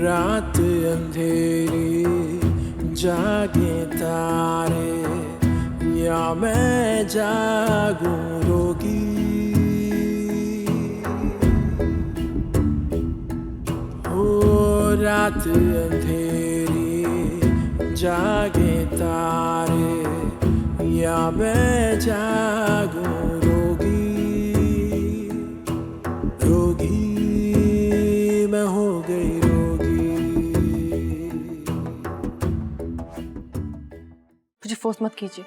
रात अंधेरी जागे तारे या मैं जागूं रोगी। हो रात अंधेरी जागे तारे या मैं जागूं रोगी। रोगी मैं हो गई रोगी। मुझे फोर्स मत कीजिए।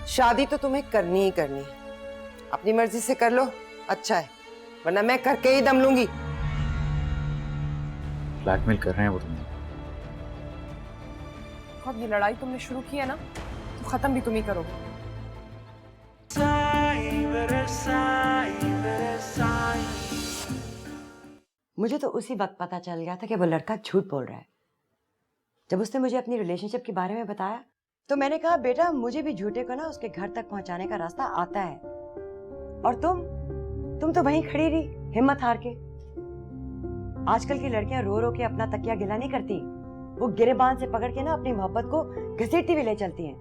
शादी तो तुम्हें करनी ही करनी है, अपनी मर्जी से कर लो, अच्छा है, वरना मैं करके ही दम लूंगी। ब्लैकमेल कर रहे हैं वो तुम्हें। अब ये लड़ाई तुमने शुरू की है ना, तो खत्म भी तुम ही करोगे। मुझे तो उसी वक्त पता चल गया था कि वो लड़का झूठ बोल रहा है। जब उसने मुझे अपनी रिलेशनशिप के बारे में बताया तो मैंने कहा बेटा मुझे भी झूठे को ना उसके घर तक पहुंचाने का रास्ता आता है। और तुम तो वहीं खड़ी रही हिम्मत हार के। आजकल की लड़कियां रो रो के अपना तकिया गिला नहीं करती, वो गिरेबान से पकड़ के ना अपनी मोहब्बत को घसीटती हुई ले चलती हैं।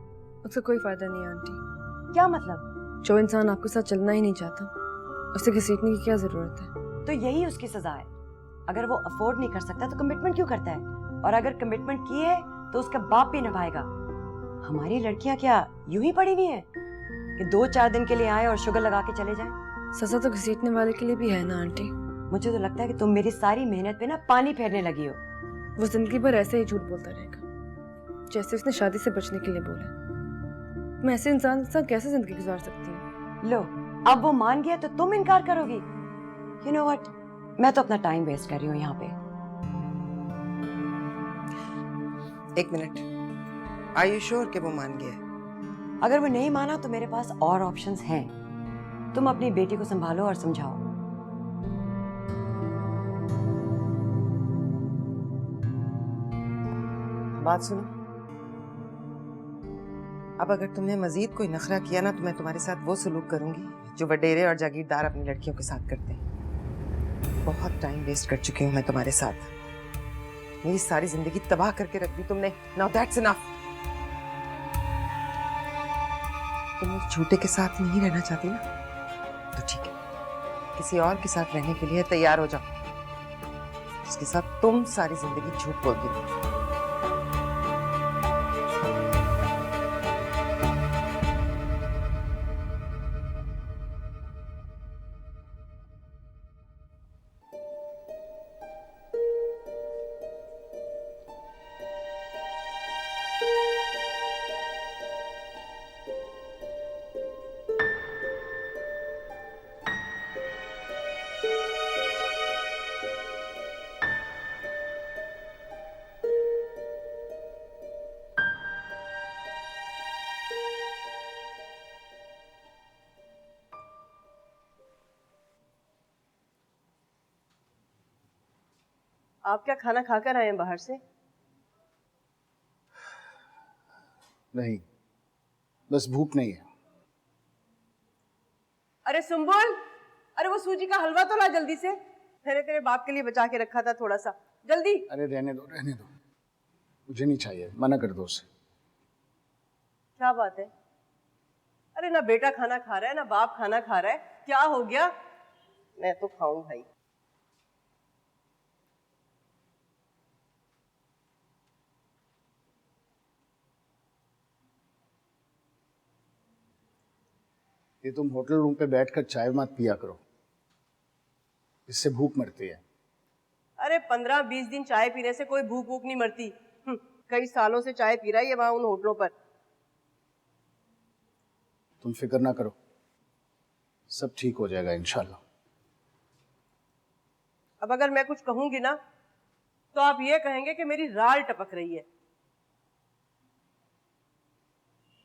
उससे कोई फायदा नहीं है आंटी। क्या मतलब? जो इंसान आपके साथ चलना ही नहीं चाहता उसे घसीटने की क्या जरूरत है? तो यही उसकी सजा है। अगर वो अफोर्ड नहीं कर सकता तो कमिटमेंट क्यों करता है? और अगर कमिटमेंट की है तो उसका बाप भी निभाएगा। हमारी लड़कियां क्या यूं ही पड़ी हुई हैं कि 2-4 दिन के लिए आए और शुगर लगा के चले जाएं? सजा तो घसीटने वाले के लिए भी है ना आंटी। मुझे तो लगता है कि तुम मेरी सारी मेहनत पे ना पानी फेरने लगी हो। वो जिंदगी भर ऐसे ही झूठ बोलता रहेगा जैसे उसने शादी से बचने के लिए बोला। मैं ऐसे इंसान के साथ कैसे जिंदगी गुजार सकती हूँ? लो अब वो मान गया तो तुम इनकार करोगी? यू नो व्हाट, मैं तो अपना टाइम वेस्ट कर रही हूँ यहाँ पे। एक मिनट, आर यू श्योर कि वो मान गया? अगर वो नहीं माना तो मेरे पास और ऑप्शंस हैं। तुम अपनी बेटी को संभालो और समझाओ। बात सुनो, अब अगर तुमने मजीद कोई नखरा किया ना तो मैं तुम्हारे साथ वो सलूक करूंगी जो वडेरे और जागीरदार अपनी लड़कियों के साथ करते हैं। बहुत टाइम वेस्ट कर चुकी हूँ मैं तुम्हारे साथ, मेरी सारी जिंदगी तबाह करके रख दी तुमने। Now that's enough. तुम उस झूठे के साथ नहीं रहना चाहती ना, तो ठीक है, किसी और के साथ रहने के लिए तैयार हो जाओ, जिसके साथ तुम सारी जिंदगी झूठ बोलती रहो। आप क्या खाना खाकर आए हैं बाहर से? नहीं, बस भूख नहीं है। अरे सुंबुल, अरे वो सूजी का हलवा तो ला जल्दी से। मैंने तेरे बाप के लिए बचा के रखा था थोड़ा सा, जल्दी। अरे रहने दो, मुझे नहीं चाहिए, मना कर दो उसे। क्या बात है? अरे ना बेटा खाना खा रहा है ना बाप खाना खा रहा है, क्या हो गया? मैं तो खाऊं भाई। ये तुम होटल रूम पे बैठकर चाय मत पिया करो, इससे भूख मरती है। अरे 15-20 दिन चाय पीने से कोई भूख भूख नहीं मरती। कई सालों से चाय पी रहा है ये वहां उन होटलों पर। तुम फिक्र ना करो, सब ठीक हो जाएगा इंशाल्लाह। अब अगर मैं कुछ कहूंगी ना तो आप ये कहेंगे कि मेरी राल टपक रही है।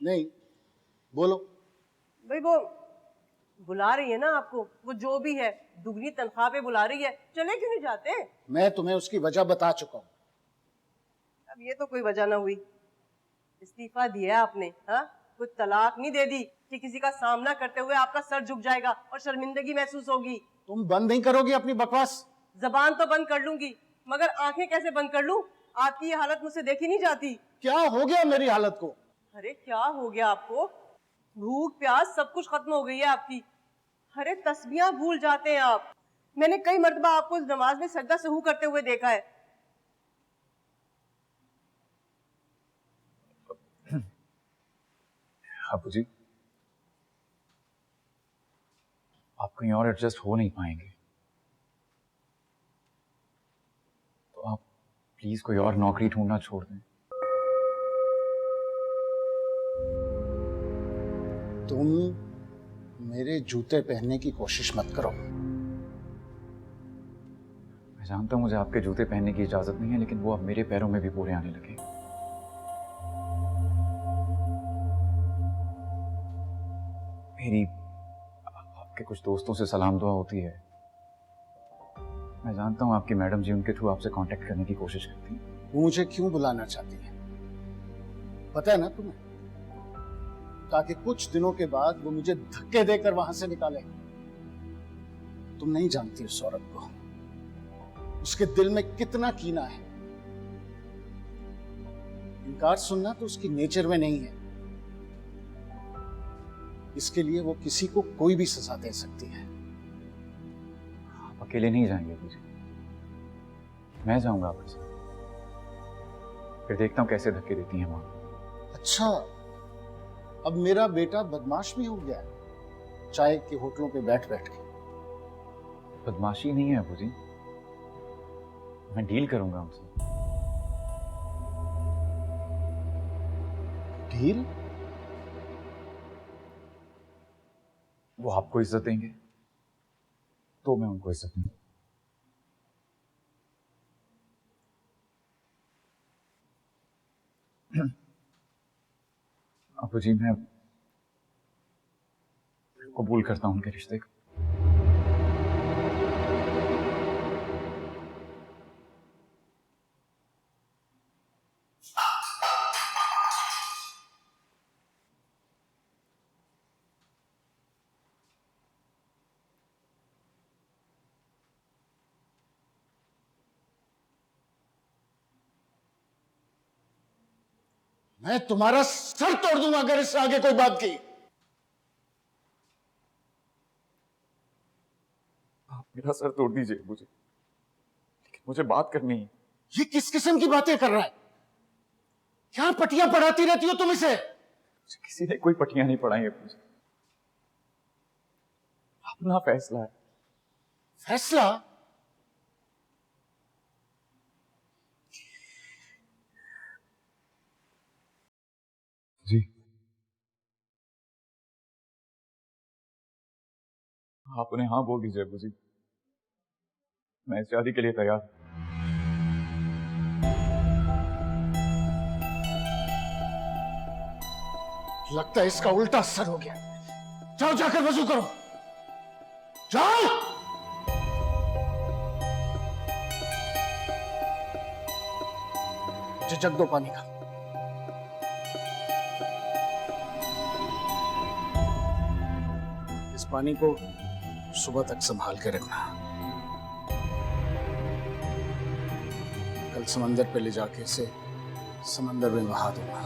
नहीं, बोलो। भाई वो बुला रही है ना आपको, वो जो भी है दुगनी तनख्वाह पे बुला रही है, चले क्यों नहीं जाते? मैं तुम्हें उसकी वजह बता चुका हूँ। अब ये तो कोई वजह ना हुई, इस्तीफा दिया आपने, हाँ? कुछ तलाक नहीं दे दी कि किसी का सामना करते हुए आपका सर झुक जाएगा और शर्मिंदगी महसूस होगी। तुम बंद नहीं करोगी अपनी बकवास? जबान तो बंद कर लूंगी मगर आंखें कैसे बंद कर लूं? आपकी ये हालत मुझसे देखी नहीं जाती। क्या हो गया मेरी हालत को? अरे क्या हो गया आपको? भूख प्यास सब कुछ खत्म हो गई है आपकी। अरे तस्बीहां भूल जाते हैं आप। मैंने कई मर्तबा आपको इस नमाज में सजदा सहू करते हुए देखा है। बाबू जी, आप कहीं और एडजस्ट हो नहीं पाएंगे, तो आप प्लीज कोई और नौकरी ढूंढना छोड़ दें। तुम मेरे जूते पहनने की कोशिश मत करो। मैं जानता हूं मुझे आपके जूते पहनने की इजाजत नहीं है, लेकिन वो अब मेरे पैरों में भी पूरे आने लगे। मेरी आपके कुछ दोस्तों से सलाम दुआ होती है। मैं जानता हूं आपकी मैडम जी उनके थ्रू आपसे कांटेक्ट करने की कोशिश करती हैं। वो मुझे क्यों बुलाना चाहती है पता है ना तुम्हें? ताकि कुछ दिनों के बाद वो मुझे धक्के देकर वहां से निकाले। तुम नहीं जानती उस औरत को, उसके दिल में कितना कीना है। इनकार सुनना तो उसकी नेचर में नहीं है। इसके लिए वो किसी को कोई भी सजा दे सकती है। आप अकेले नहीं जाएंगे मुझे, मैं जाऊंगा आपके साथ। फिर देखता हूं कैसे धक्के देती हैं मां। अच्छा, अब मेरा बेटा बदमाश भी हो गया चाय के होटलों पे बैठ बैठ के। बदमाशी नहीं है अबू जी, मैं डील करूंगा उनसे। डील? वो आपको इज्जत देंगे तो मैं उनको इज्जत दूंगा। अबू जी, मैं कबूल करता हूं उनके रिश्ते को। मैं तुम्हारा सर तोड़ दूंगा अगर इससे आगे कोई बात की। आप मेरा सर तोड़ दीजिए मुझे, लेकिन मुझे बात करनी है। ये किस किस्म की बातें कर रहा है? क्या पटियां पढ़ाती रहती हो तुम इसे? मुझे किसी ने कोई पटियां नहीं पढ़ाई है मुझे। अपना फैसला है। फैसला? जी, आप उन्हें हाँ बोल दीजिए अबू जी, मैं इस शादी के लिए तैयार हूं। लगता है इसका उल्टा असर हो गया। जाओ जाकर वजू करो, जाओ। मुझे जग दो पानी का। इस पानी को सुबह तक संभाल के रखना। कल समंदर पे ले जाके इसे समंदर में बहा दूंगा।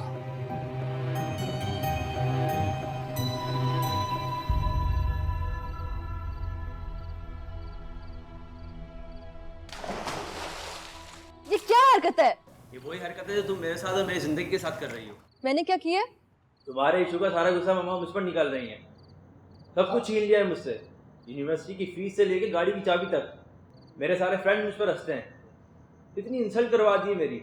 ये क्या हरकत है? ये वही हरकत है जो तुम मेरे साथ और मेरी जिंदगी के साथ कर रही हो। मैंने क्या किया? तुम्हारे इशू का सारा गुस्सा मम्मा मुझ पर निकाल रही हैं। सब कुछ छीन लिया है मुझसे, यूनिवर्सिटी की फीस से लेकर गाड़ी की चाबी तक। मेरे सारे फ्रेंड मुझ पर हंसते हैं। इतनी इंसल्ट करवा दी है मेरी।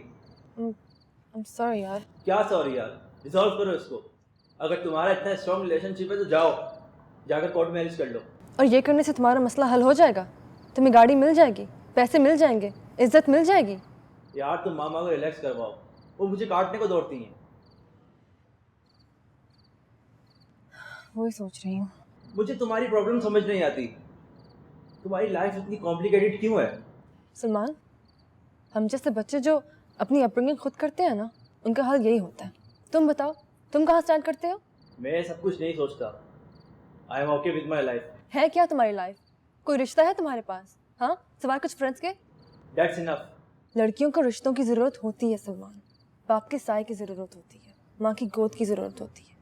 I'm sorry यार। क्या सॉरी यार, रिजॉल्व करो इसको। अगर तुम्हारा इतना स्ट्रॉन्ग रिलेशनशिप है तो जाओ, जाकर कोर्ट मैरिज कर लो। और ये करने से तुम्हारा मसला हल हो जाएगा? तुम्हें गाड़ी मिल जाएगी, पैसे मिल जाएंगे, इज्जत मिल जाएगी। यार तुम मामा को रिलैक्स करवाओ, वो मुझे काटने को दौड़ती हैं। वही सोच रही हूँ। मुझे तुम्हारी प्रॉब्लम समझ नहीं आती। तुम्हारी लाइफ इतनी कॉम्प्लिकेटेड क्यों है? सलमान, हम जैसे बच्चे जो अपनी अपब्रिंगिंग खुद करते हैं ना, उनका हाल यही होता है। तुम बताओ, तुम कहाँ स्टैंड करते हो? मैं सब कुछ नहीं सोचता। I am okay with my life. है क्या तुम्हारी लाइफ? कोई रिश्ता है तुम्हारे पास? हाँ, सिवाय कुछ फ्रेंड्स के? That's enough. लड़कियों को रिश्तों की ज़रूरत होती है सलमान। बाप के साय की ज़रूरत होती है, माँ की गोद की ज़रूरत होती है,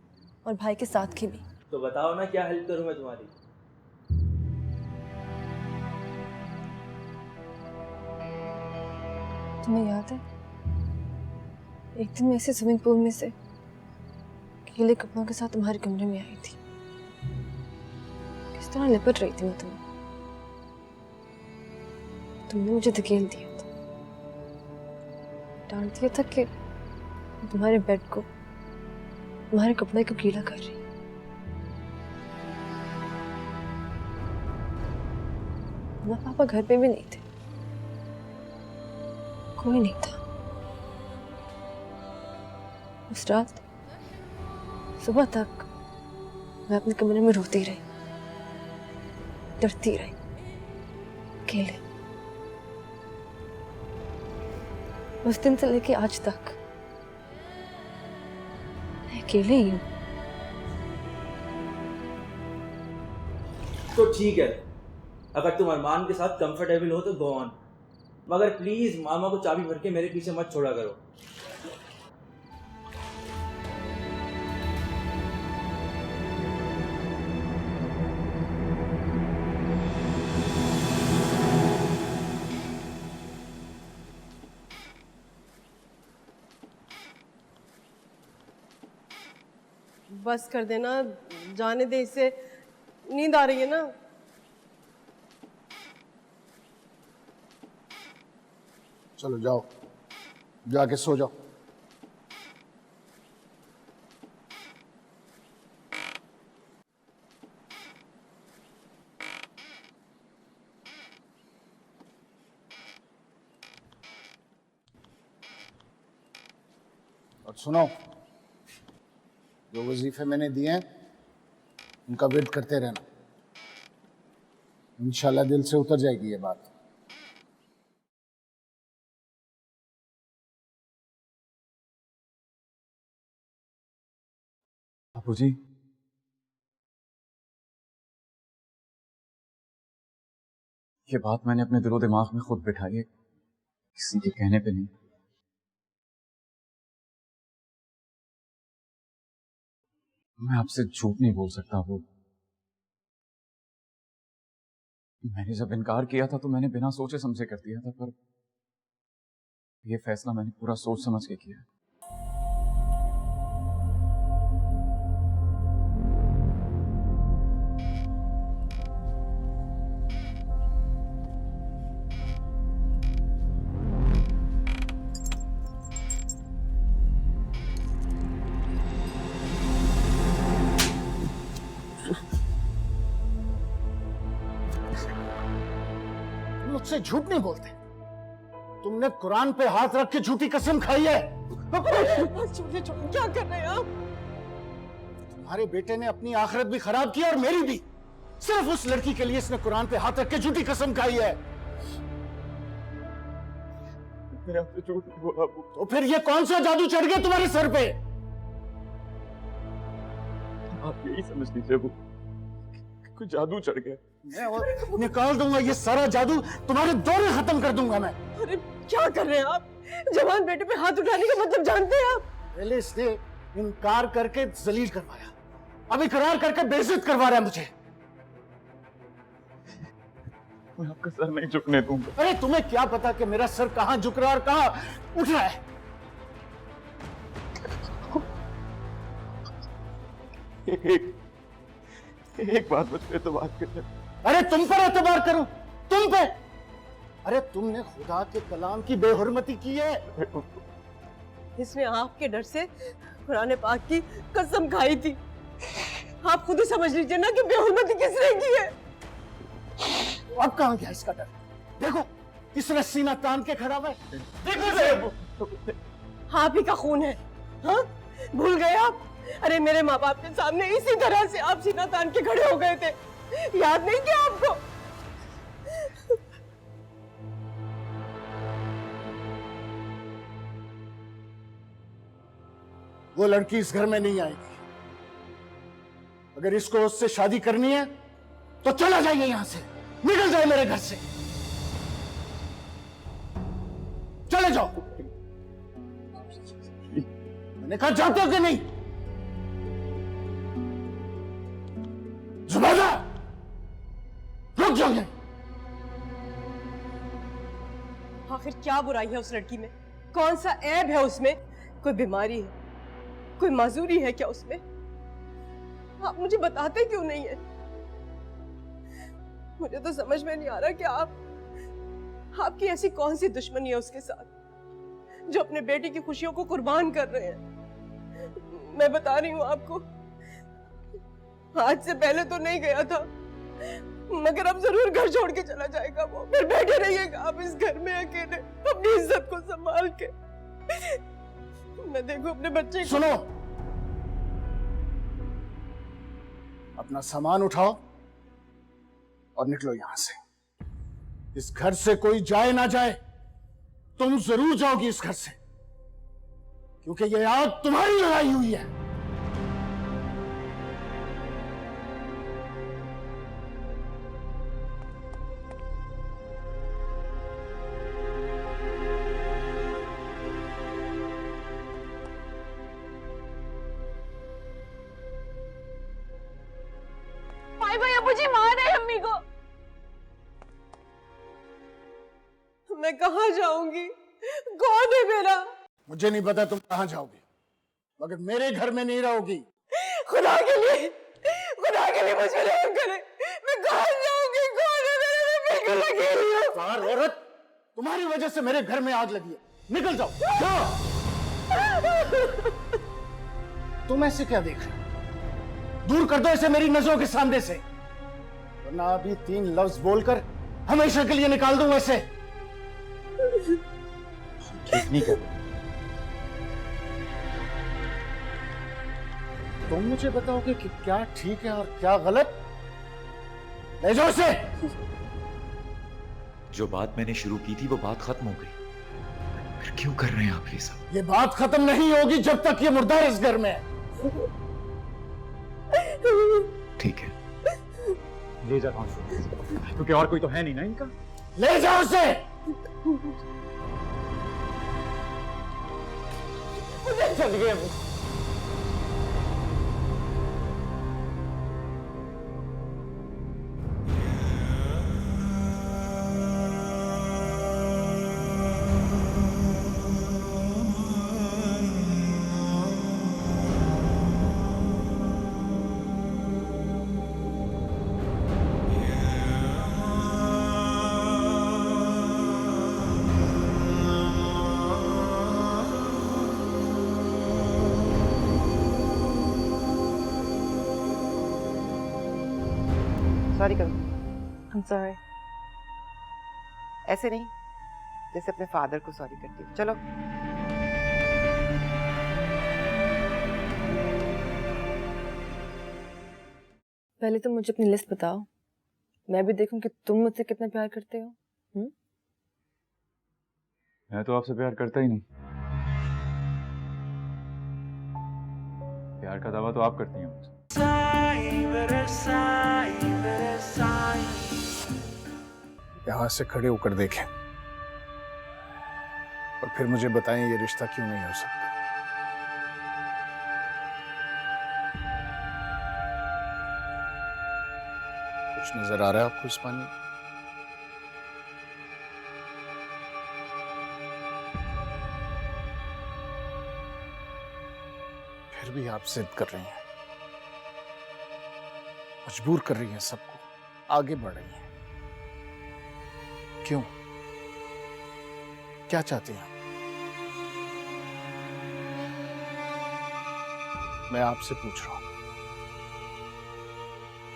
और भाई के साथ की भी। तो बताओ ना क्या हेल्प करूं मैं तुम्हारी। तुम्हें याद है एक दिन मैं ऐसे स्विमिंग पूल में से गीले कपड़ों के साथ तुम्हारे कमरे में आई थी। किस तरह लिपट रही थी मैं तुम्हें। तुमने मुझे धकेल दिया था, डांट दिया था कि तुम्हारे बेड को, तुम्हारे कपड़े को गीला कर रही। मम्मा पापा घर पे भी नहीं थे, कोई नहीं था। उस रात सुबह तक मैं अपने कमरे में रोती रही, डरती रही, अकेले। उस दिन से लेके आज तक मैं अकेले ही हूँ। तो ठीक है, अगर तुम अरमान के साथ कंफर्टेबल हो तो गो ऑन, मगर प्लीज मामा को चाबी भर के मेरे पीछे मत छोड़ा करो। बस कर देना, जाने दे इसे, नींद आ रही है ना। चलो जाओ, जाके सो जाओ। और सुनो, जो वजीफे मैंने दिए हैं उनका वेट करते रहना। इंशाल्लाह दिल से उतर जाएगी ये बात। बापू जी, ये बात मैंने अपने दिलो दिमाग में खुद बिठाई है, किसी के कहने पे नहीं। मैं आपसे झूठ नहीं बोल सकता। वो मैंने जब इनकार किया था तो मैंने बिना सोचे समझे कर दिया था, पर यह फैसला मैंने पूरा सोच समझ के किया। मुझसे झूठ नहीं बोलते। तुमने कुरान पे हाथ रख के झूठी कसम खाई है। क्या कर रहे हैं आप? तुम्हारे बेटे ने अपनी आखिरत भी खराब की और मेरी भी, सिर्फ उस लड़की के लिए इसने कुरान पे हाथ रख के झूठी कसम खाई है। मैंने आपसे झूठ नहीं बोला। तो फिर ये कौन सा जादू चढ़ गया तुम्हारे सर पे? आप यही समझ लीजिए वो कोई जादू चढ़ गया। मैं निकाल दूंगा ये सारा जादू, तुम्हारे दौरे खत्म कर दूंगा मैं। अरे क्या कर रहे हैं आप? जवान बेटे पे हाथ उठाने का मतलब जानते हैं आप? पहले इसने इनकार करके जलील करवाया, अब इकरार करके बेइज्जत करवा रहा है मुझे। मैं आपका सर नहीं झुकने दूंगा। अरे तुम्हें क्या पता कि मेरा सर कहां झुक रहा है और कहां उठ रहा है? एक बात मुझ पे एतबार कर। अरे तुम पर एतबार करूं? तुम पे? अरे तुमने खुदा के कलाम की बेहुरमती की है। इसने आपके डर से कुरान पाक की कसम खाई थी। आप खुद ही समझ लीजिए ना कि बेहुरमती किसने की है। अब कहां गया इसका डर? देखो किसने सीना तान के खड़ा है। देखो आप ही का खून है। हाँ, भूल गए आप? अरे मेरे माँ बाप के सामने इसी तरह से आप सीना तान के खड़े हो गए थे, याद नहीं क्या आपको? वो लड़की इस घर में नहीं आएगी। अगर इसको उससे शादी करनी है तो चला जाइए यहां से, निकल जाए मेरे घर से। चले जाओ। मैंने कहा जाते हो कि नहीं? जुबैदा, रुक जाओ यहीं। आखिर क्या बुराई है उस लड़की में? कौन सा ऐब है उसमें? कोई बीमारी है, कोई माजूरी है क्या उसमें? आप मुझे बताते क्यों नहीं है? मुझे तो समझ में नहीं आ रहा कि आपकी ऐसी कौन सी दुश्मनी है उसके साथ जो अपने बेटे की खुशियों को कुर्बान कर रहे हैं। मैं बता रही हूँ आपको, आज से पहले तो नहीं गया था, मगर अब जरूर घर छोड़ के चला जाएगा वो। फिर बैठे रहिएगा आप इस घर में अकेले, अपनी इज्जत को संभाल के। मैं देखो अपने बच्चे को। सुनो, अपना सामान उठाओ और निकलो यहां से। इस घर से कोई जाए ना जाए, तुम जरूर जाओगी इस घर से, क्योंकि ये आग तुम्हारी लगाई हुई है। भैया मुझे मार है अम्मी को। मैं कहाँ जाऊंगी? कौन है मेरा? मुझे नहीं पता तुम कहां जाओगी, मगर मेरे घर में नहीं रहोगी। खुदा के लिए मुझे रहम करे। मैं कहाँ जाऊंगी? कौन है मेरा? मैं बिल्कुल अकेली हूँ। बाहर औरत, तुम्हारी वजह से मेरे घर में आग लगी है। निकल जाओ, जाओ। तुम ऐसे क्या देख रहे हो? दूर कर दो इसे मेरी नजरों के सामने से, वरना अभी 3 लफ्ज बोलकर हमेशा के लिए निकाल दूं इसे। ठीक नहीं कर। तुम मुझे बताओगे कि क्या ठीक है और क्या गलत? ले जाओ इसे। जो बात मैंने शुरू की थी वो बात खत्म हो गई, फिर क्यों कर रहे हैं आप ये सब? ये बात खत्म नहीं होगी जब तक ये मुर्दा इस घर में है। ठीक है, ले जा, क्योंकि और कोई तो है नहीं ना इनका। ले जाओ उसे। चल गए। सॉरी करो। I'm sorry. ऐसे नहीं, जैसे अपने फादर को सॉरी करती हूँ। चलो। पहले तुम मुझे अपनी लिस्ट बताओ, मैं भी देखूं कि तुम मुझसे कितना प्यार करते हो। मैं तो आपसे प्यार करता ही नहीं। प्यार का दावा तो आप करती हैं मुझसे। यहां से खड़े होकर देखें और फिर मुझे बताएं ये रिश्ता क्यों नहीं हो सकता। कुछ नजर आ रहा है आपको इस पानी में? फिर भी आप जिद कर रही हैं, मजबूर कर रही हैं सबको, आगे बढ़ रही हैं। क्यों? क्या चाहती हैं? मैं आपसे पूछ रहा हूं,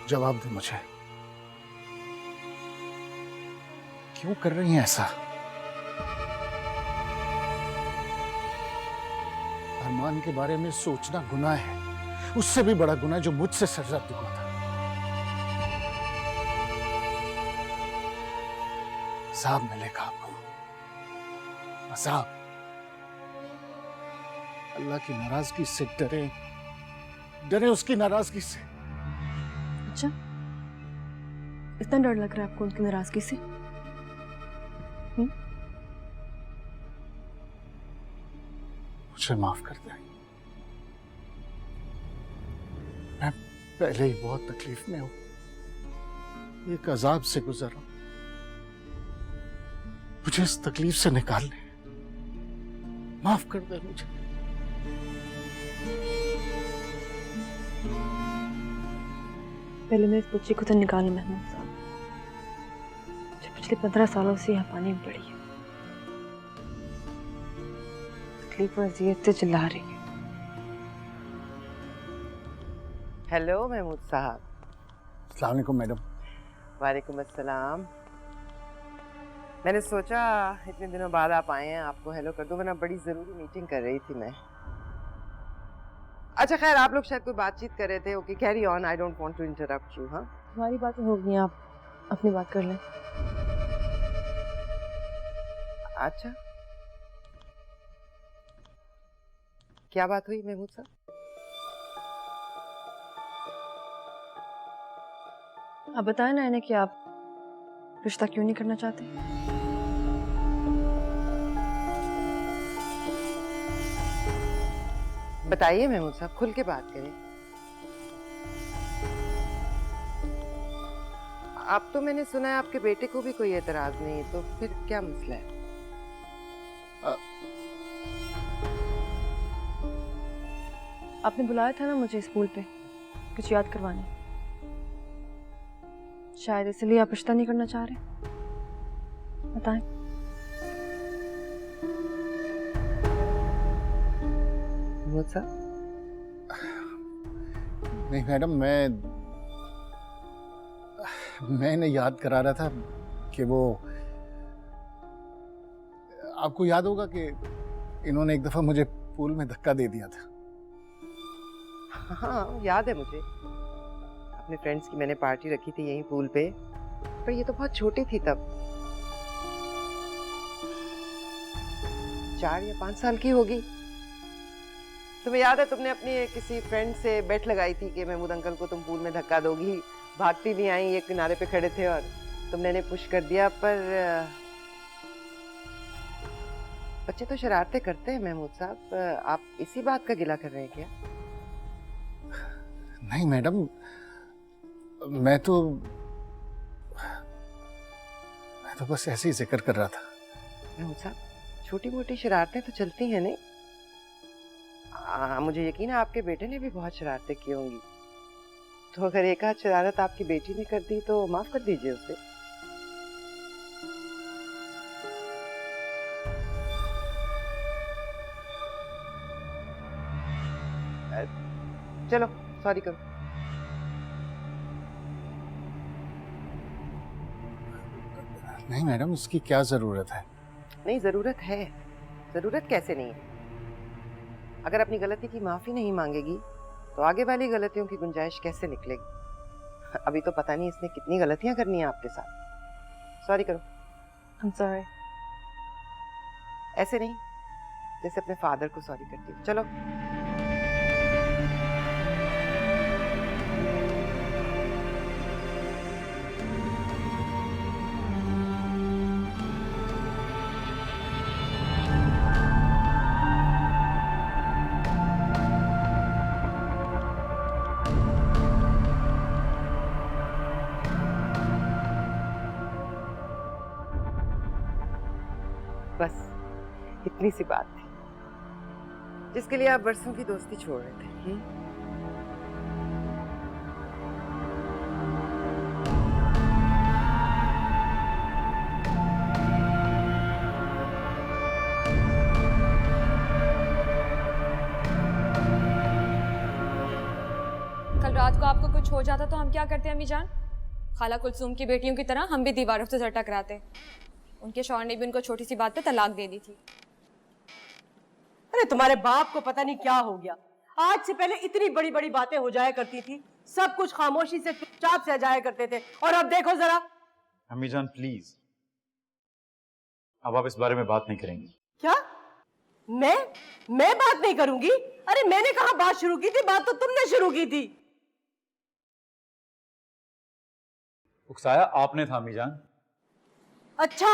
जवाब दे मुझे। क्यों कर रही हैं ऐसा? अरमान के बारे में सोचना गुनाह है, उससे भी बड़ा गुनाह जो मुझसे सरजद हुआ था। अज़ाब मिलेगा आपको, अज़ाब। अल्लाह की नाराजगी से डरे, डरे उसकी नाराजगी से। अच्छा, इतना डर लग रहा है आपको उनकी नाराजगी से? मुझे माफ कर दे। मैं पहले ही बहुत तकलीफ में हूं, एक अजाब से गुजर रहा हूं। मुझे इस तकलीफ से निकाल ले, माफ कर दे मुझे। पहले मैं इस बच्ची को तो निकालूं महमूद साहब, जो पिछले 15 सालों से यहाँ पानी में पड़ी है, तकलीफ और अजियत से चिल्ला रही है। हेलो महमूद साहब। अस्सलाम वालेकुम मैडम। वालेकुम अस्सलाम। मैंने सोचा इतने दिनों बाद आप आए हैं, आपको हेलो कर दूं, वरना बड़ी जरूरी मीटिंग कर रही थी मैं। अच्छा खैर, आप लोग शायद कोई बातचीत कर रहे थे। Okay, carry on, I don't want to interrupt you. हाँ, हमारी बातें हो गई, आप अपनी बात कर लें। अच्छा, क्या बात हुई महमूद साहब? आप बताएं ना इन्हें कि आप रिश्ता क्यों नहीं करना चाहते। बताइए महमूद साहब, खुल के बात करें। आप तो मैंने सुना है आपके बेटे को भी कोई एतराज नहीं, तो फिर क्या मसला है? आपने बुलाया था ना मुझे स्कूल पे कुछ याद करवाने, शायद इसलिए आप रिश्ता नहीं करना चाह रहे। बताएं। महमूद साहब? नहीं मैडम, मैं इन्हें याद करा रहा था कि वो, आपको याद होगा कि इन्होंने एक दफा मुझे पूल में धक्का दे दिया था। हाँ याद है मुझे, अपने फ्रेंड्स की मैंने पार्टी रखी थी यहीं पूल पे, पर ये तो बहुत छोटी थी तब, 4 या 5 साल की होगी। तुम्हें याद है तुमने अपनी किसी फ्रेंड से बेट लगाई थी कि महमूद अंकल को तुम पूल में धक्का दोगी। भागती भी आई, एक किनारे पे खड़े थे और तुमने इन्हें पुश कर दिया। पर बच्चे तो शरारतें करते हैं महमूद साहब, आप इसी बात का गिला कर रहे हैं क्या? नहीं मैडम, मैं तो बस ऐसे ही जिक्र कर रहा था। महमूद साहब, छोटी मोटी शरारतें तो चलती हैं नहीं? मुझे यकीन है आपके बेटे ने भी बहुत शरारतें की होंगी, तो अगर एक आध शरारत आपकी बेटी ने कर दी तो माफ कर दीजिए उसे। चलो सॉरी करो। नहीं मैडम, इसकी क्या जरूरत है? नहीं, जरूरत है। जरूरत कैसे नहीं है? अगर अपनी गलती की माफी नहीं मांगेगी तो आगे वाली गलतियों की गुंजाइश कैसे निकलेगी? अभी तो पता नहीं इसने कितनी गलतियां करनी है आपके साथ। सॉरी करो। I'm sorry। ऐसे नहीं, जैसे अपने फादर को सॉरी करती हूँ। चलो। बस इतनी सी बात थी जिसके लिए आप बरसों की दोस्ती छोड़ रहे थे। कल रात को आपको कुछ हो जाता तो हम क्या करते अम्मी जान? खाला कुलसूम की बेटियों की तरह हम भी दीवारों से सर टकराते। उनके शौहर ने भी उनको छोटी सी बात पे तलाक दे दी थी। अरे तुम्हारे बाप को पता नहीं क्या हो गया, आज से पहले इतनी बड़ी बड़ी बातें हो जाया करती थी, सब कुछ खामोशी से चुपचाप से जाया करते थे, और अब देखो जरा। अम्मी जान प्लीज, अब आप इस बारे में बात नहीं करेंगी। क्या? मैं बात नहीं करूंगी? अरे मैंने कहा बात शुरू की थी, बात तो तुमने शुरू की थी। उकसाया आपने था अम्मी जान। अच्छा,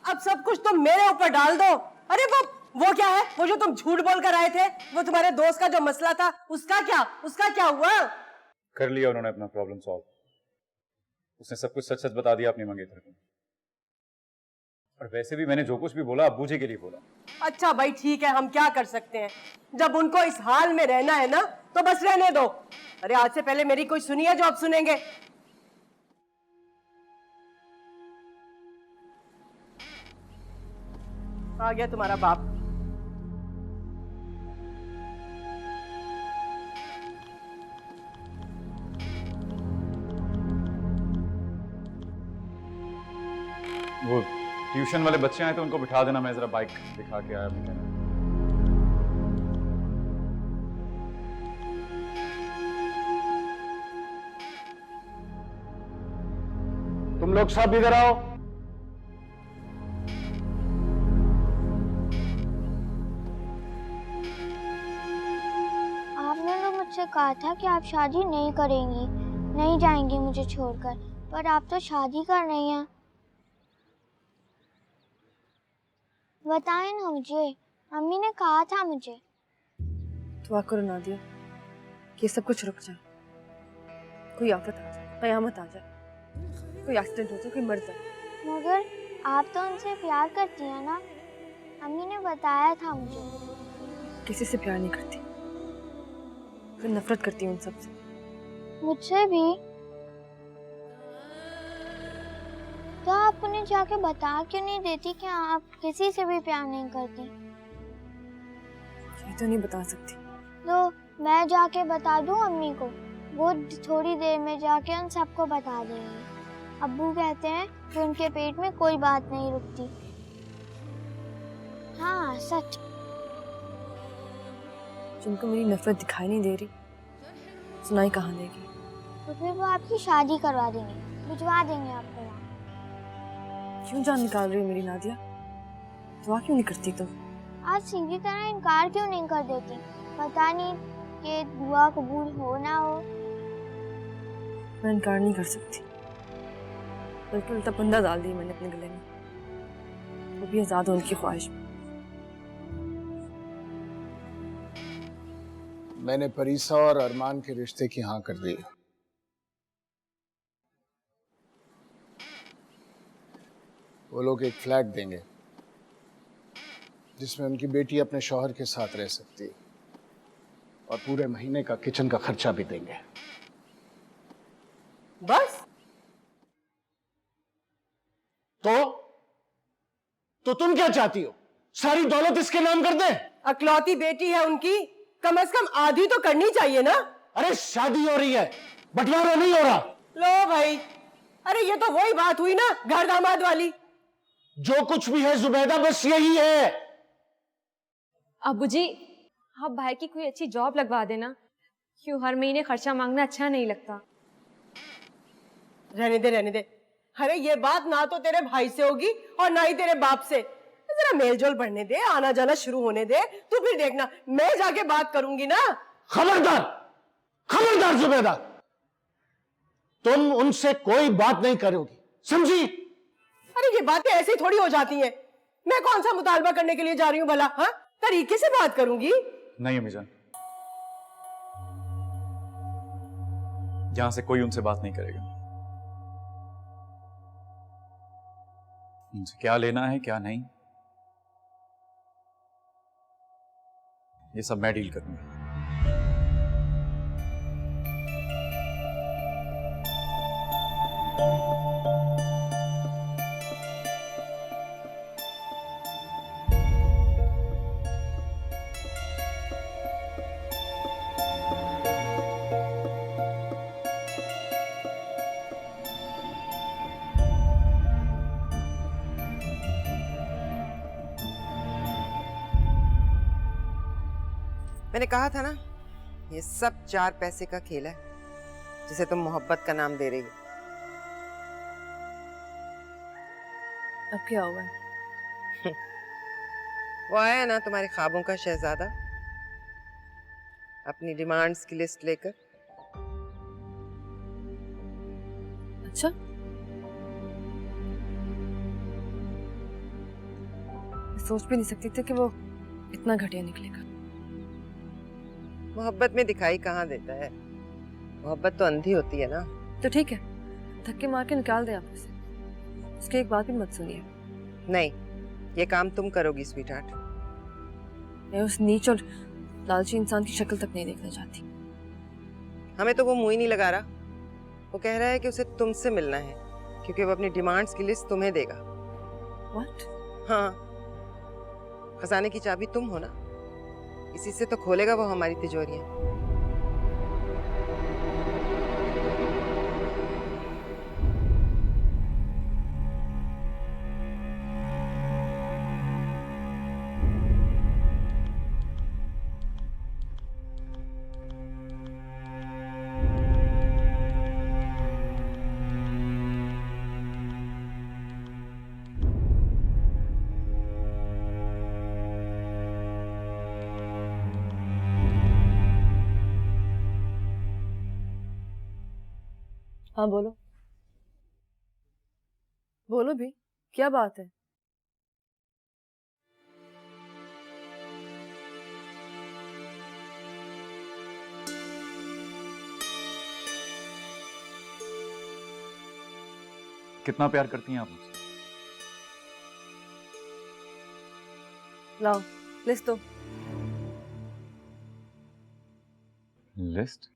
अब सब कुछ तुम मेरे ऊपर डाल दो। अरे वो वो क्या है? वो जो तुम झूठ बोल कर आए थे, वो तुम्हारे दोस्त का जो मसला था, उसका क्या हुआ? कर लिया उन्होंने अपना प्रॉब्लम सॉल्व। उसने सब कुछ सच सच बता दिया अपनी मंगेतर को। और वैसे भी मैंने जो कुछ भी बोला अब्बू जी के लिए बोला। अच्छा भाई ठीक है, हम क्या कर सकते हैं? जब उनको इस हाल में रहना है ना, तो बस रहने दो। अरे आज से पहले मेरी कोई सुनी है जो अब सुनेंगे? आ गया तुम्हारा बाप। वो ट्यूशन वाले बच्चे आए तो उनको बिठा देना, मैं जरा बाइक दिखा के आया मैकेनिक। तुम लोग सब इधर आओ। आपने तो मुझसे कहा था कि आप शादी नहीं करेंगी, नहीं जाएंगी मुझे छोड़कर, पर आप तो शादी कर रही हैं। बताएं ना मुझे, मम्मी ने कहा था मुझे। दुआ करो नादिया कि ये सब कुछ रुक जाए, कोई आफत आ जाए, कयामत आ जाए, कोई एक्सीडेंट हो जाए, कोई मर जाए। मगर आप तो उनसे प्यार करती हैं ना, मम्मी ने बताया था मुझे। किसी से प्यार नहीं करती, फिर नफरत करती हूँ उन सब से। मुझसे भी? तो आप उन्हें जाके बता क्यों नहीं देती कि आप किसी से भी प्यार नहीं करती? ये तो नहीं बता सकती। तो मैं जाके बता दूं अम्मी को? वो थोड़ी देर में जाके उन सबको बता देंगी। अब्बू कहते हैं कि उनके पेट में कोई बात नहीं रुकती। हाँ सच। जिनको मेरी नफरत दिखाई नहीं दे रही, सुनाई कहाँ देगी? तो फिर वो आपकी शादी करवा देंगे, भिजवा देंगे आपको वहाँ। क्यों जान निकाल रही हो मेरी नादिया? दुआ क्यों नहीं करती तुम? आज सीधी तरह इनकार क्यों नहीं कर देती? पता नहीं कि दुआ कबूल हो ना हो। मैं इनकार नहीं कर सकती, बल्कि उल्टा बंदा डाल दी मैंने अपने गले में, वो भी आजाद हो उनकी ख्वाहिश में। मैंने परीसा और अरमान के रिश्ते की हाँ कर दी। वो लोग एक फ्लैट देंगे जिसमें उनकी बेटी अपने शौहर के साथ रह सकती है, और पूरे महीने का किचन का खर्चा भी देंगे। बस? तो तुम क्या चाहती हो? सारी दौलत इसके नाम कर दे? अकलौती बेटी है उनकी, कम से कम आधी तो करनी चाहिए ना। अरे शादी हो रही है, बंटवारा नहीं हो रहा। लो भाई, अरे ये तो वही बात हुई ना घर दामाद वाली। जो कुछ भी है जुबैदा बस यही है। अब्बू जी, आप भाई की कोई अच्छी जॉब लगवा देना, क्यों हर महीने खर्चा मांगना अच्छा नहीं लगता। रहने दे। अरे ये बात ना तो तेरे भाई से होगी और ना ही तेरे बाप से। जरा मेलजोल बढ़ने दे, आना जाना शुरू होने दे, तो फिर देखना मैं जाके बात करूंगी ना। खबरदार जुबैदा, तुम उनसे कोई बात नहीं करोगी, समझी? अरे ये बातें ऐसे ही थोड़ी हो जाती हैं। मैं कौन सा मुतालबा करने के लिए जा रही हूँ भला? हाँ, तरीके से बात करूंगी। नहीं अम्मी जान, यहां से कोई उनसे बात नहीं करेगा। उनसे क्या लेना है क्या नहीं, ये सब मैं डील करूंगा। मैंने कहा था ना, ये सब 4 पैसे का खेल है जिसे तुम मोहब्बत का नाम दे रही हो। अब क्या हुआ है? वो आया ना तुम्हारे ख्वाबों का शहजादा, अपनी डिमांड्स की लिस्ट लेकर। अच्छा, मैं सोच भी नहीं सकती थी कि वो इतना घटिया निकलेगा। मोहब्बत में दिखाई कहाँ देता है, मोहब्बत तो अंधी होती है ना। तो ठीक है, धक्के मार के निकाल दे आप उसे, उसकी एक बात भी मत सुनिए। नहीं, ये काम तुम करोगी स्वीट हार्ट। मैं उस नीच और लालची इंसान की शक्ल तक नहीं देखना चाहती। हमें तो वो मुंह ही नहीं लगा रहा। वो कह रहा है कि उसे तुमसे मिलना है क्योंकि वो अपनी डिमांड्स की लिस्ट तुम्हें देगा। What? हाँ, खजाने की चाबी तुम हो ना, इसी से तो खोलेगा वो हमारी तिजोरियां। हाँ बोलो, बोलो भी, क्या बात है? कितना प्यार करती हैं आप मुझसे? लाओ लिस्ट दो। लिस्ट?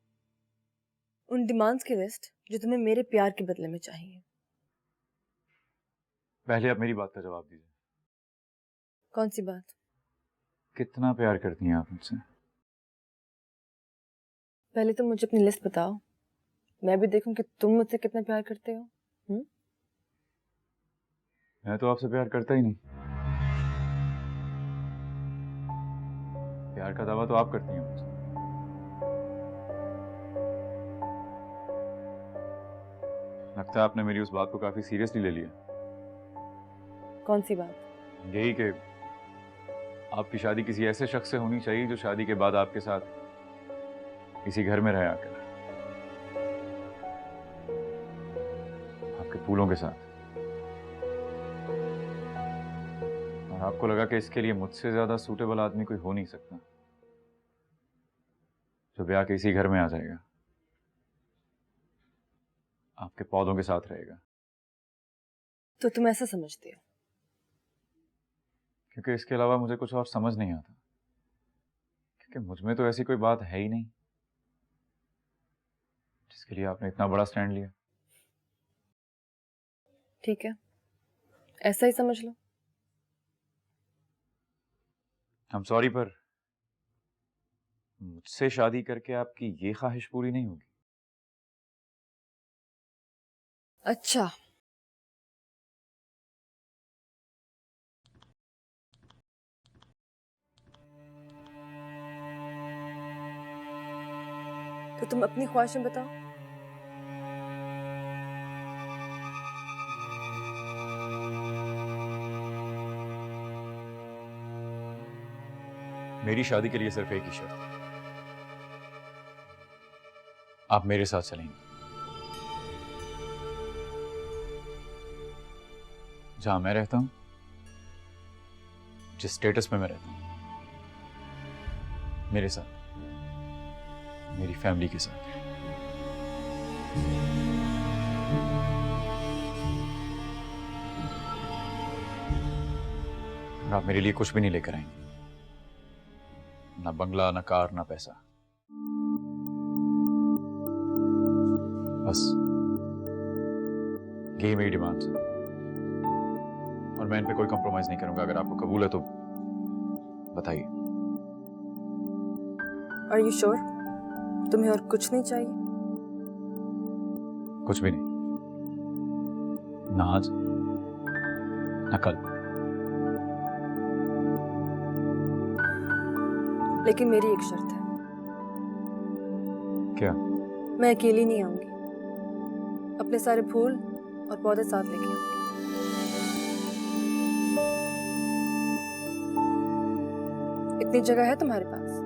उन डिमांड्स की लिस्ट जो तुम्हें मेरे प्यार के बदले में चाहिए। पहले आप मेरी बात का जवाब दीजिए। कौन सी बात? कितना प्यार करती हैं आप मुझसे? पहले तो मुझे अपनी लिस्ट बताओ, मैं भी देखूं कि तुम मुझसे कितना प्यार करते हो। मैं तो आपसे प्यार करता ही नहीं। प्यार का दावा तो आप करती हैं मुझसे। लगता है आपने मेरी उस बात को काफी सीरियसली ले लिया। कौन सी बात? यही कि आपकी शादी किसी ऐसे शख्स से होनी चाहिए जो शादी के बाद आपके साथ इसी घर में रहे आकर, आपके फूलों के साथ। और आपको लगा कि इसके लिए मुझसे ज्यादा सूटेबल आदमी कोई हो नहीं सकता जो ब्याह के इसी घर में आ जाएगा, आपके पौधों के साथ रहेगा। तो तुम ऐसा समझते हो? क्योंकि इसके अलावा मुझे कुछ और समझ नहीं आता, क्योंकि मुझ में तो ऐसी कोई बात है ही नहीं जिसके लिए आपने इतना बड़ा स्टैंड लिया। ठीक है, ऐसा ही समझ लो। I'm सॉरी, पर मुझसे शादी करके आपकी ये ख्वाहिश पूरी नहीं होगी। अच्छा, तो तुम अपनी ख्वाहिशें बताओ। मेरी शादी के लिए सिर्फ एक ही शर्त है, आप मेरे साथ चलेंगे। जहां मैं रहता हूं, जिस स्टेटस में मैं रहता हूं, मेरे साथ, मेरी फैमिली के साथ। और आप मेरे लिए कुछ भी नहीं लेकर आएंगे, ना बंगला, ना कार, ना पैसा। बस यही मेरी डिमांड्स है और मैं इन पे कोई कॉम्प्रोमाइज नहीं करूंगा। अगर आपको कबूल है तो बताइए। Are you sure? तुम्हें और कुछ नहीं चाहिए? कुछ भी नहीं, ना आज ना कल। लेकिन मेरी एक शर्त है। क्या? मैं अकेली नहीं आऊंगी, अपने सारे फूल और पौधे साथ लेके आऊंगी। इतनी जगह है तुम्हारे पास?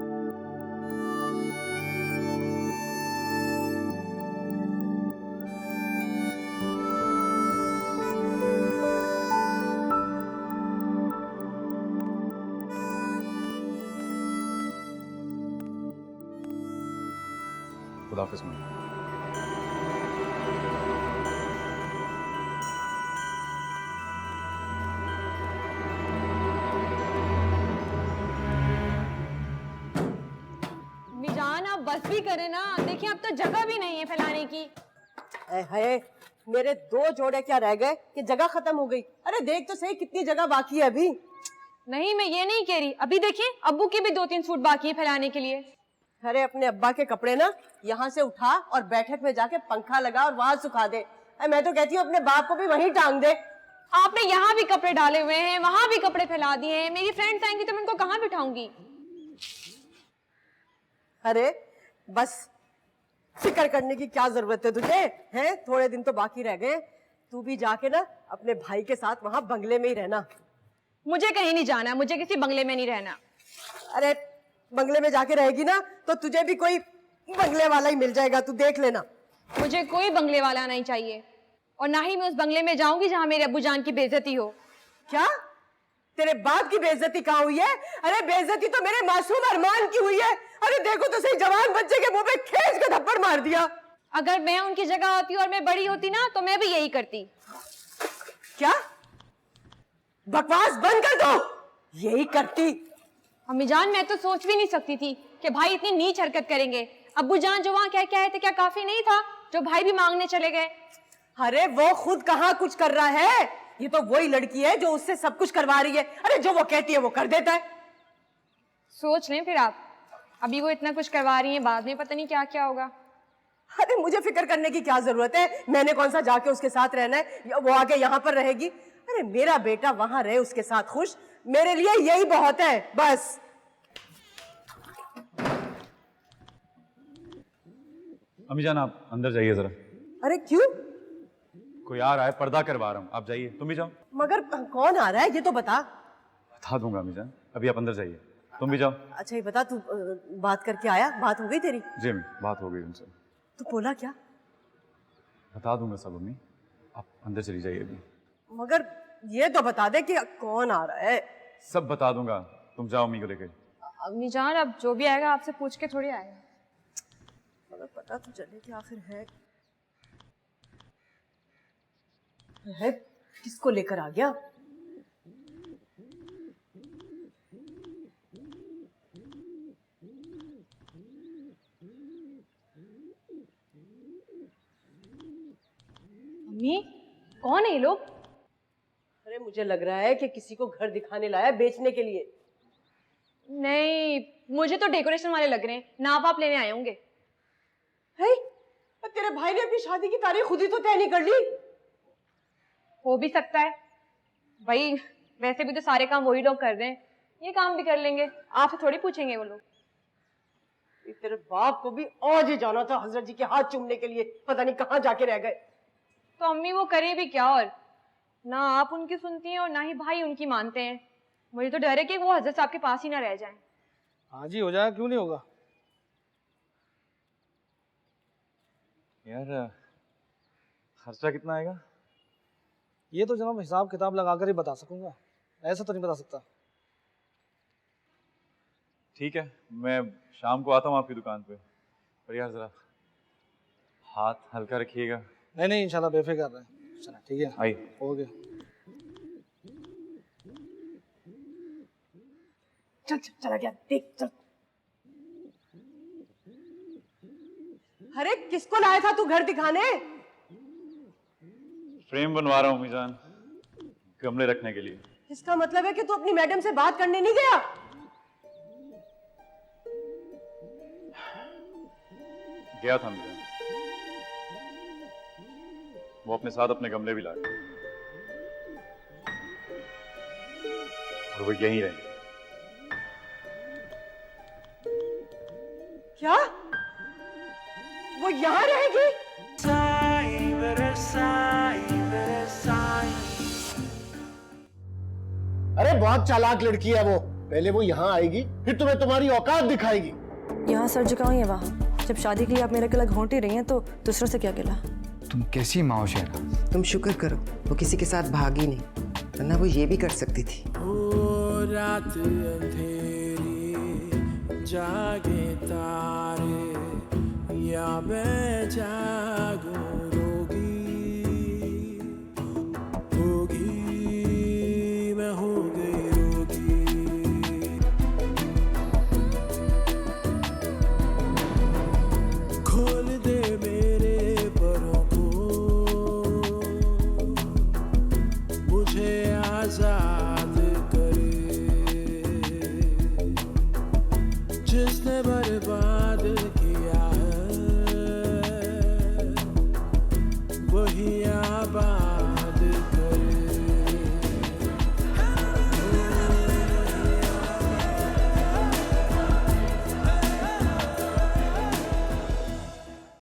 खुदा हाफिज़ मम्मी। मिजान आप बस भी करें ना, देखिए अब तो जगह भी नहीं है फैलाने की। है मेरे 2 जोड़े क्या रह गए कि जगह खत्म हो गई। अरे देख तो सही कितनी जगह बाकी है अभी। नहीं मैं ये नहीं कह रही, अभी देखिए अब्बू के भी 2-3 सूट बाकी है फैलाने के लिए। अरे अपने अब्बा के कपड़े ना यहाँ से उठा और बैठक में जाके पंखा लगा और वहां सुखा दे। मैं तो कहती हूँ अपने बाप को भी वहीं टांग दे। आपने यहाँ भी कपड़े डाले हुए हैं, वहां भी कपड़े फैला दिए हैं। मेरी फ्रेंड्स आएंगी तो मैं उनको कहाँ बिठाऊंगी? अरे बस फिक्र करने की क्या जरूरत है तुझे, हैं? थोड़े दिन तो बाकी रह गए। तू भी जाके ना अपने भाई के साथ वहां बंगले में ही रहना। मुझे कहीं नहीं जाना, मुझे किसी बंगले में नहीं रहना। अरे बंगले में जाके रहेगी ना तो तुझे भी कोई बंगले वाला ही मिल जाएगा, तू देख लेना। मुझे कोई बंगले वाला नहीं चाहिए, और ना ही मैं उस बंगले में जाऊंगी जहाँ मेरे अब्बू जान की बेइज्जती हो। क्या तेरे बाप की बेइज्जती कहाँ हुई है? अरे बेइज्जती तो मेरे मासूम अरमान की हुई है। अरे देखो तो सही, जवान बच्चे के मुंह पे खींच के थप्पड़ मार दिया। अगर मैं उनकी जगह होती और मैं बड़ी होती ना तो मैं भी यही करती। क्या? बकवास बंद कर दो। यही करती? अम्मी जान मैं तो सोच भी नहीं सकती थी कि भाई इतनी नीच हरकत करेंगे। अब्बू जान जो वहाँ क्या आए थे, क्या काफी नहीं था जो भाई भी मांगने चले गए? अरे वो खुद कहाँ कुछ कर रहा है, ये तो वही लड़की है जो उससे सब कुछ करवा रही है। अरे जो वो कहती है वो कर देता है। सोच लें फिर आप, अभी वो इतना कुछ करवा रही हैं, बाद में पता नहीं क्या क्या होगा। अरे मुझे फिक्र करने की क्या जरूरत है? मैंने कौन सा जाके उसके साथ रहना है, वो आके यहाँ पर रहेगी। अरे मेरा बेटा वहां रहे उसके साथ खुश, मेरे लिए यही बहुत है बस। अम्मी जान आप अंदर जाइए जरा। अरे क्यों? कोई आ रहा है, पर्दा करवा रहा हूँ, आप जाइए। तुम भी जाओ। मगर कौन आ रहा है ये तो बता। बता दूंगा अम्मी जान, अभी आप अंदर जाइए। तुम भी जाओ। अच्छा ये बता, तू बात करके आया, बात हो गई तेरी? जी अम्मी, बात हो गई उनसे। तू बोला क्या? बता दूंगा सब अम्मी, आप अंदर चली जाइए अभी। मगर ये तो बता दे कि कौन आ रहा है। सब बता दूंगा, तुम जाओ अम्मी को लेके। अम्मी जान अब जो भी आएगा आपसे पूछ के थोड़ी आएगा। मगर पता तो चले कि आखिर है किसको लेकर आ गया। अम्मी कौन है ये लोग? अरे मुझे लग रहा है कि किसी को घर दिखाने लाया बेचने के लिए। नहीं मुझे तो डेकोरेशन वाले लग रहे हैं, नाप आप लेने आए होंगे। है? तेरे भाई ने अपनी शादी की तारीख खुद ही तो तय नहीं कर ली? हो भी सकता है भाई, वैसे भी तो सारे काम वही लोग कर रहे हैं, ये काम भी कर लेंगे, आपसे थोड़ी पूछेंगे वो लोग। तेरे बाप को भी आज ही जाना था हजरत जी के हाथ चूमने के लिए, पता नहीं कहाँ जाके रह गए। तो अम्मी वो करे भी क्या, और ना आप उनकी सुनती हैं और ना ही भाई उनकी मानते हैं। मुझे तो डर है कि वो हजरत साहब के पास ही ना रह जाएं। हाँ जी हो जाएगा, क्यों नहीं होगा। यार खर्चा कितना आएगा? ये तो जनाब हिसाब किताब लगाकर ही बता सकूंगा, ऐसा तो नहीं बता सकता। ठीक है, मैं शाम को आता हूँ आपकी दुकान पे, पर यार जरा हाथ हल्का रखिएगा। नहीं नहीं इंशाल्लाह बेफिक्र रहे। चला ठीक है, आइए। हो गया। चल चल चला गया, देख चल। अरे किसको लाया था तू घर दिखाने? फ्रेम बनवा रहा हूँ मीजान, गमले रखने के लिए। इसका मतलब है कि तू अपनी मैडम से बात करने नहीं गया? गया था मीजान, वो अपने साथ अपने गमले भी लाए और वो यहीं रहेंगे। क्या? वो यहाँ रहेगी? अरे बहुत चालाक लड़की है वो, पहले वो यहाँ आएगी फिर तुम्हें तुम्हारी औकात दिखाएगी। यहाँ सर झुकाऊं या वहाँ? जब शादी के लिए आप मेरे गला घोंट ही रही हैं तो दूसरों से क्या गिला? तुम कैसी माँ हो शेरा? तुम शुक्र करो वो किसी के साथ भागी नहीं, वरना वो ये भी कर सकती थी। ओ रात अंधेरी जागे तारे, या मैं जागूं होगी मैं हो गई रोगी। खोल दे मेरे परों को, मुझे आजाद करे। जिसने बर्बाद किया है वही आबाद